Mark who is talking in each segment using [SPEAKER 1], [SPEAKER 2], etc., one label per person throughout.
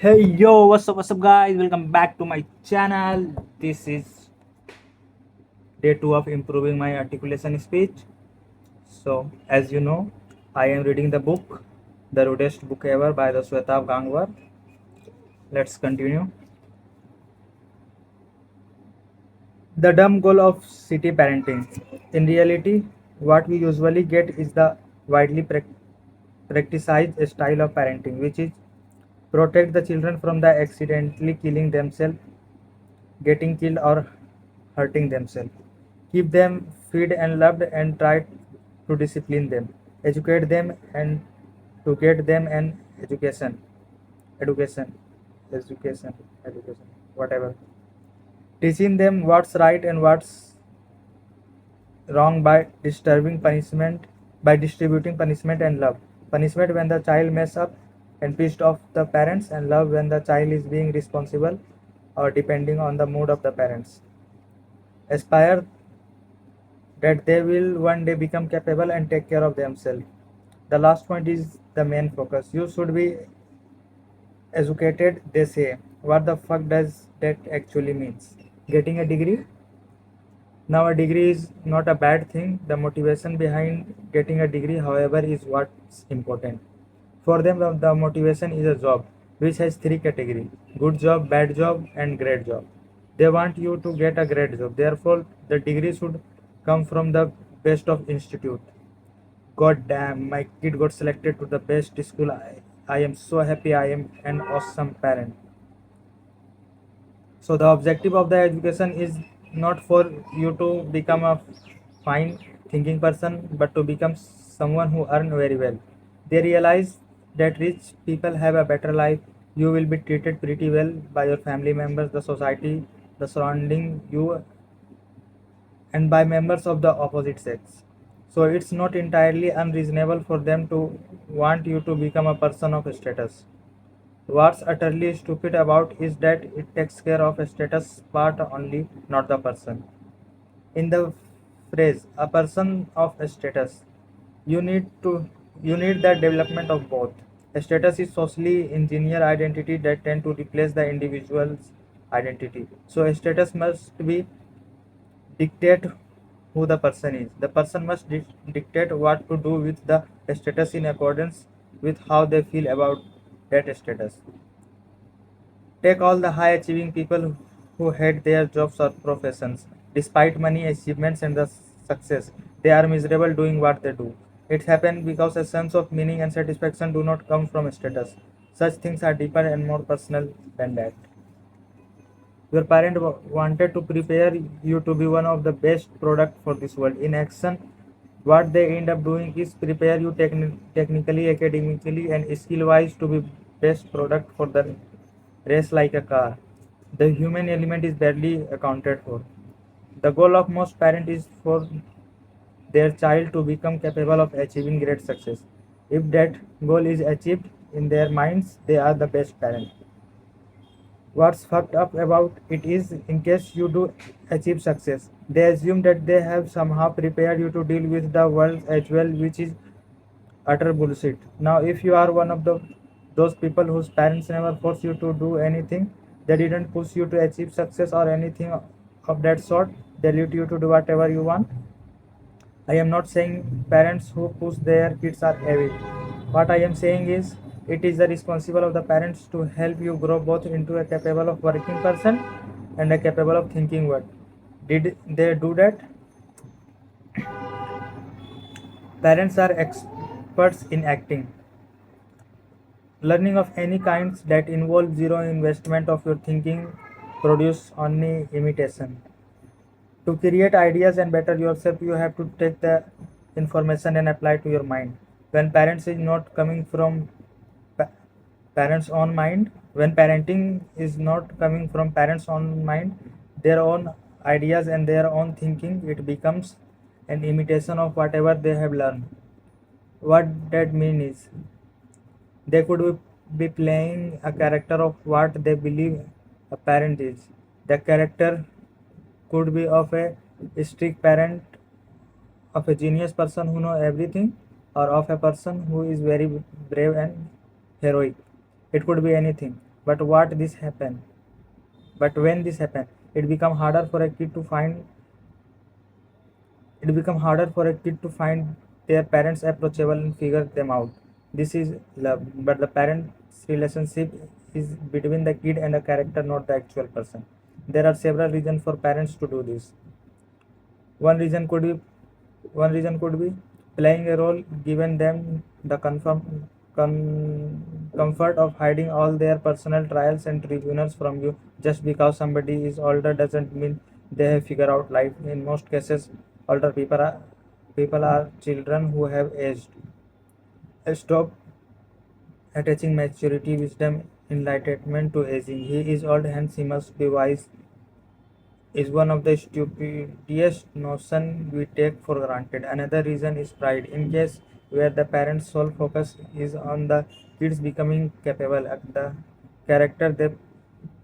[SPEAKER 1] Hey yo, what's up guys? Welcome back to my channel. This is day 2 of improving my articulation speech. So, as you know, I am reading the book, The Rudest Book Ever by the Swetav Gangwar. Let's continue. The dumb goal of city parenting. In reality, what we usually get is the widely practiced style of parenting, which is protect the children from the accidentally killing themselves, getting killed, or hurting themselves. Keep them fed and loved and try to discipline them. Educate them and to get them an education. Education. Education. Education. Whatever. Teaching them what's right and what's wrong by distributing punishment and love. Punishment when the child mess up and pissed off the parents, and love when the child is being responsible or depending on the mood of the parents. Aspire that they will one day become capable and take care of themselves. The last point is the main focus. You should be educated, they say. What the fuck does that actually means? Getting a degree? Now, a degree is not a bad thing. The motivation behind getting a degree, however, is what's important. For them, the motivation is a job, which has three categories: good job, bad job, and great job. They want you to get a great job. Therefore, the degree should come from the best of institute. God damn, my kid got selected to the best school. I am so happy. I am an awesome parent. So the objective of the education is not for you to become a fine thinking person, but to become someone who earn very well. They realize that rich people have a better life. You will be treated pretty well by your family members, the society, the surrounding you, and by members of the opposite sex. So it's not entirely unreasonable for them to want you to become a person of status. What's utterly stupid about is that it takes care of a status part only, not the person. In the phrase a person of status, you need to you need the development of both. A status is socially engineered identity that tend to replace the individual's identity. So a status must be dictate who the person is. The person must dictate what to do with the status in accordance with how they feel about that status. Take all the high achieving people who hate their jobs or professions. Despite money, achievements, and the success, they are miserable doing what they do. It happens because a sense of meaning and satisfaction do not come from status. Such things are deeper and more personal than that. Your parent wanted to prepare you to be one of the best product for this world. In action, what they end up doing is prepare you technically, academically, and skill-wise to be best product for the race like a car. The human element is barely accounted for. The goal of most parents is for their child to become capable of achieving great success. If that goal is achieved in their minds, they are the best parent. What's fucked up about it is, in case you do achieve success, they assume that they have somehow prepared you to deal with the world as well, which is utter bullshit. Now, if you are one of those people whose parents never force you to do anything, they didn't push you to achieve success or anything of that sort, they let you to do whatever you want. I am not saying parents who push their kids are evil. What I am saying is, it is the responsibility of the parents to help you grow both into a capable of working person and a capable of thinking one. Did they do that? Parents are experts in acting. Learning of any kinds that involve zero investment of your thinking produce only imitation. To create ideas and better yourself, you have to take the information and apply to your mind. When parents is not coming from pa- parents' own mind, when parenting is not coming from parents' own mind, their own ideas and their own thinking, it becomes an imitation of whatever they have learned. What that means is, they could be playing a character of what they believe a parent is. The character could be of a strict parent, of a genius person who knows everything, or of a person who is very brave and heroic. It could be anything. But what this happen? But when this happen, it become harder for a kid to find it become harder for a kid to find their parents approachable and figure them out. This is love, but the parents' relationship is between the kid and the character, not the actual person. There are several reasons for parents to do this. One reason could be One reason could be playing a role, given them the comfort of hiding all their personal trials and tribunals from you. Just because somebody is older doesn't mean they have figured out life. In most cases, older people are children who have aged. Stop attaching maturity, wisdom, enlightenment to aging. He is old, hence he must be wise, is one of the stupidest notion we take for granted. Another reason is pride. In case where the parents' sole focus is on the kids becoming capable, the character they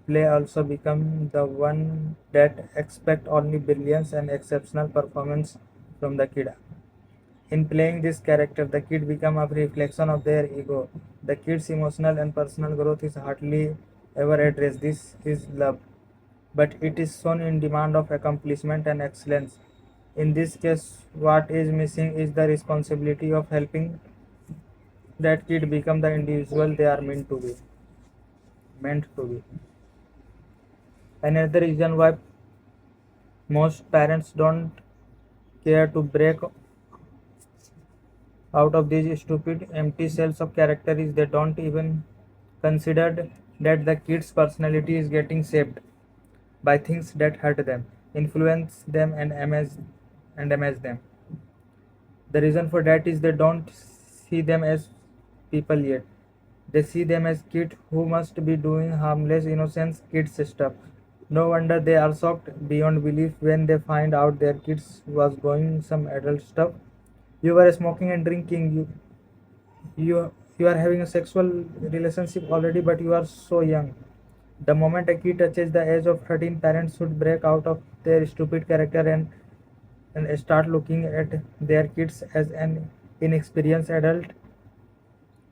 [SPEAKER 1] play also become the one that expect only brilliance and exceptional performance from the kid. In playing this character, the kid become a reflection of their ego. The kid's emotional and personal growth is hardly ever addressed. This is love, but it is shown in demand of accomplishment and excellence. In this case, what is missing is the responsibility of helping that kid become the individual they are meant to be. Another reason why most parents don't care to break out of these stupid empty cells of character is they don't even consider that the kid's personality is getting shaped by things that hurt them, influence them, and amaze them. The reason for that is they don't see them as people yet. They see them as kids who must be doing harmless, innocent kids stuff. No wonder they are shocked beyond belief when they find out their kids was doing some adult stuff. You were smoking and drinking. You are having a sexual relationship already, but you are so young. The moment a kid touches the age of 13, parents should break out of their stupid character and start looking at their kids as an inexperienced adult.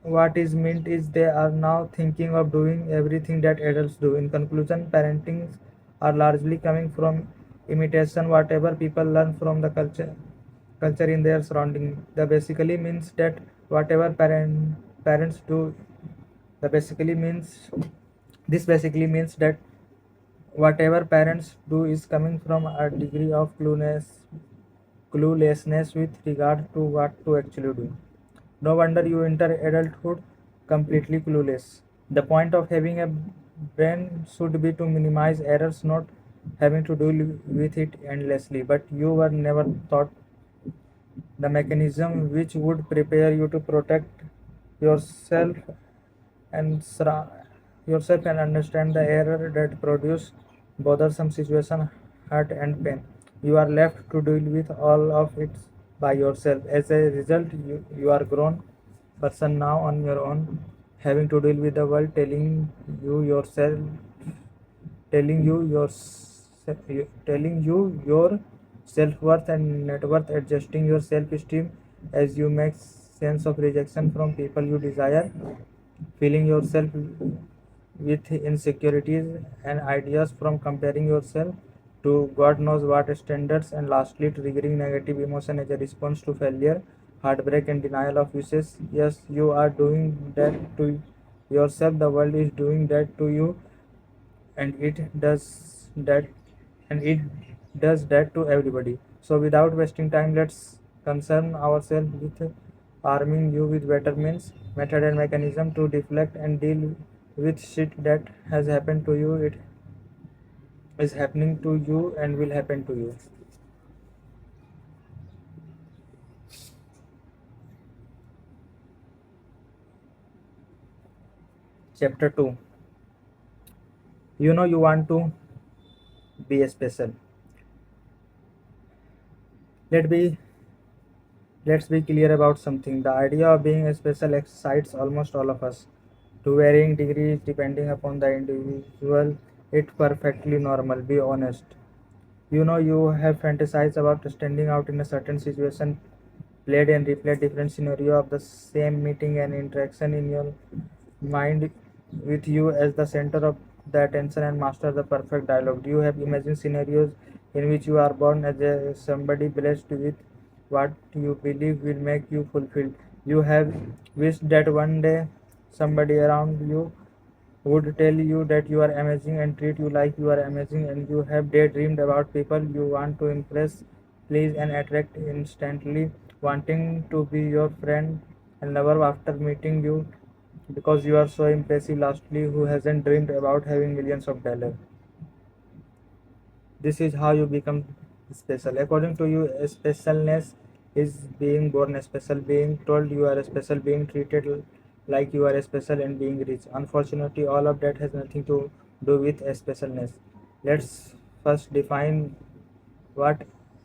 [SPEAKER 1] What is meant is they are now thinking of doing everything that adults do. In conclusion, parentings are largely coming from imitation, whatever people learn from the culture in their surrounding. That basically means that whatever parents do, the basically means this basically means that whatever parents do is coming from a degree of cluelessness with regard to what to actually do. No wonder you enter adulthood completely clueless. The point of having a brain should be to minimize errors, not having to deal with it endlessly. But you were never taught the mechanism which would prepare you to protect yourself and understand the error that produce bothersome situation, hurt and pain. You are left to deal with all of it by yourself. As a result, you are grown person now on your own, having to deal with the world you yourself telling you your telling you your self-worth and net worth, adjusting your self-esteem as you make sense of rejection from people you desire, feeling yourself with insecurities and ideas from comparing yourself to God knows what standards, and lastly, triggering negative emotion as a response to failure, heartbreak, and denial of wishes. Yes, you are doing that to yourself, the world is doing that to you, and that it does that to everybody. So without wasting time, let's concern ourselves with arming you with better means, method and mechanism to deflect and deal with shit that has happened to you, it is happening to you and will happen to you. Chapter 2. You know you want to be special. Let be let's be clear about something. The idea of being special excites almost all of us. To varying degrees depending upon the individual, it's perfectly normal. Be honest. You know you have fantasized about standing out in a certain situation, played and replayed different scenario of the same meeting and interaction in your mind. with you as the center of the attention and master the perfect dialogue. Do you have imagined scenarios in which you are born as a somebody blessed with what you believe will make you fulfilled? You have wished that one day somebody around you would tell you that you are amazing and treat you like you are amazing, and you have daydreamed about people you want to impress, please, and attract instantly, wanting to be your friend and lover after meeting you because you are so impressive. Lastly, who hasn't dreamed about having millions of dollars? This is how you become special. According to you, specialness is being born special, being told you are special, being treated like you are special, and being rich. Unfortunately, all of that has nothing to do with specialness. Let's first define what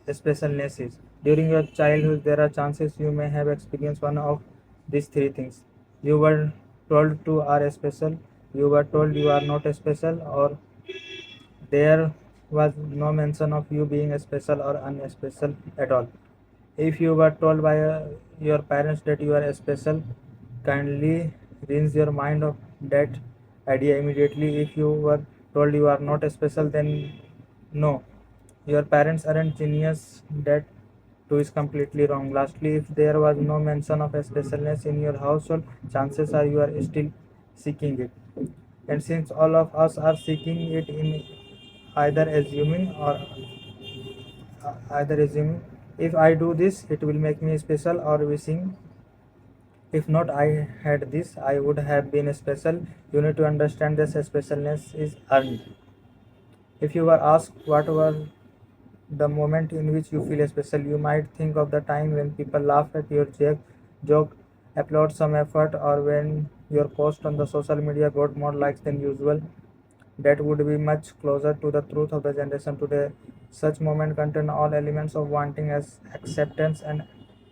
[SPEAKER 1] specialness is. During your childhood, there are chances you may have experienced one of these three things. You were told to are special, you were told you are not special, or there was no mention of you being special or unspecial at all. If you were told by your parents that you are special, kindly rinse your mind of that idea immediately. If you were told you are not special, then no, your parents aren't genius. That too is completely wrong. Lastly, if there was no mention of specialness in your household, chances are you are still seeking it. And since all of us are seeking it in either assuming or either assuming if I do this it will make me special, or wishing if not I had this I would have been special. You need to understand this specialness is earned. If you were asked what were the moment in which you feel special, you might think of the time when people laugh at your joke, applaud some effort, or when your post on the social media got more likes than usual. That would be much closer to the truth of the generation today. Such moments contain all elements of wanting as acceptance and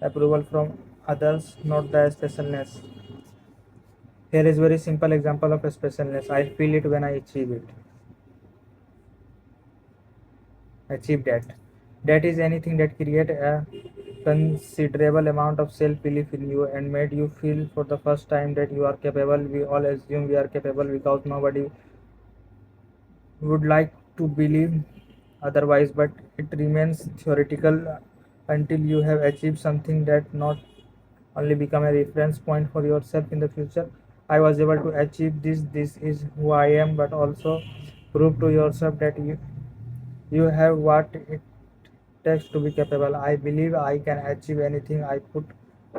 [SPEAKER 1] approval from others, not the specialness. Here is very simple example of specialness. I feel it when I achieve it. Achieve that. That is anything that create a considerable amount of self-belief in you and made you feel for the first time that you are capable. We all assume we are capable because nobody would like to believe otherwise, but it remains theoretical until you have achieved something that not only become a reference point for yourself in the future. I was able to achieve this is who I am, but also prove to yourself that you have what it takes to be capable. I believe I can achieve anything I put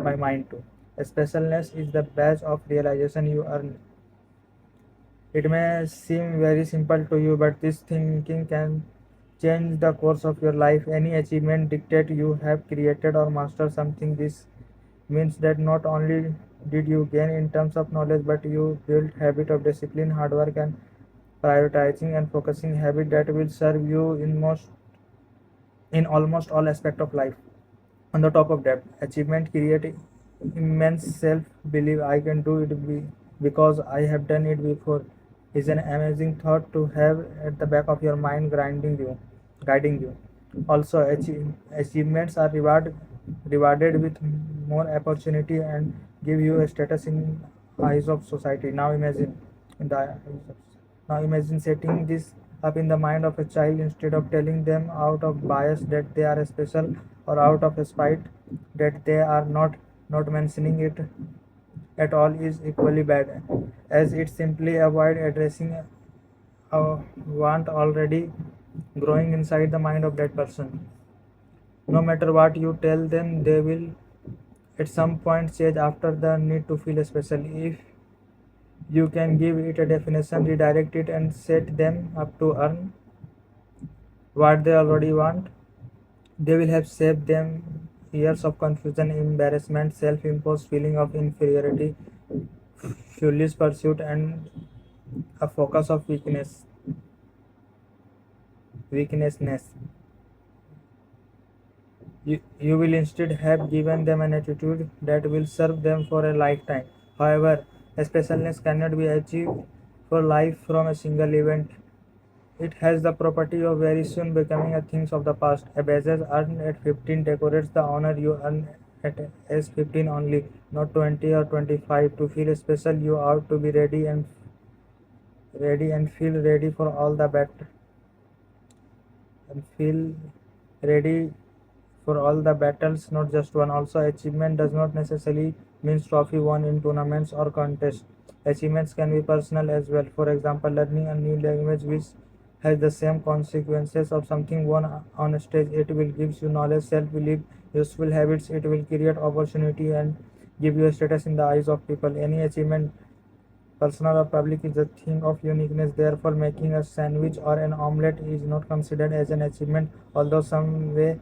[SPEAKER 1] my mind to. Specialness is the badge of realization you earn. It may seem very simple to you, but this thinking can change the course of your life. Any achievement dictate you have created or mastered something. This means that not only did you gain in terms of knowledge, but you built habit of discipline, hard work, and prioritizing and focusing habit that will serve you in almost all aspect of life. On the top of that, achievement create immense self-belief. I can do it because I have done it before is an amazing thought to have at the back of your mind, guiding you. Also, achievements are rewarded with more opportunity and give you a status in eyes of society. In the now imagine setting this up in the mind of a child instead of telling them out of bias that they are special or out of spite that they are not. Not mentioning it at all is equally bad, as it simply avoid addressing a want already growing inside the mind of that person. No matter what you tell them, they will at some point change after the need to feel special. If you can give it a definition, redirect it, and set them up to earn what they already want, they will have saved them years of confusion, embarrassment, self-imposed feeling of inferiority, foolish pursuit, and a focus of weaknessness. You will instead have given them an attitude that will serve them for a lifetime. However, specialness cannot be achieved for life from a single event. It has the property of very soon becoming a thing of the past. A badge earned at 15 decorates the honor you earn at age 15 only, not 20 or 25. To feel special, you ought to be ready and ready and feel ready for all the and feel ready for all the battles, not just one. Also, achievement does not necessarily mean trophy won in tournaments or contests. Achievements can be personal as well. For example, learning a new language which has the same consequences of something won on a stage. It will give you knowledge, self-belief, useful habits. It will create opportunity and give you a status in the eyes of people. Any achievement, personal or public, is a thing of uniqueness. Therefore, making a sandwich or an omelette is not considered as an achievement, although some way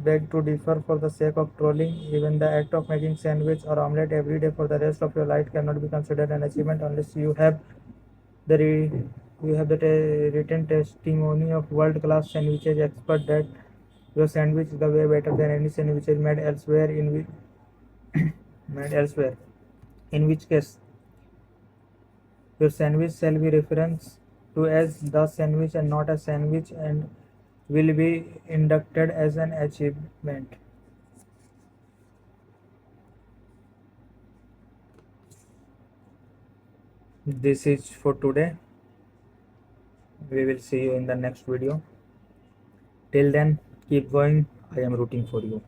[SPEAKER 1] beg to differ for the sake of trolling. Even the act of making sandwich or omelette every day for the rest of your life cannot be considered an achievement unless the re- you have the written testimony of world-class sandwiches expert that your sandwich is the way better than any sandwiches made elsewhere. In which case, your sandwich shall be referenced to as the sandwich and not a sandwich and will be inducted as an achievement. This is for today. We will see you in the next video. Till then, keep going. I am rooting for you.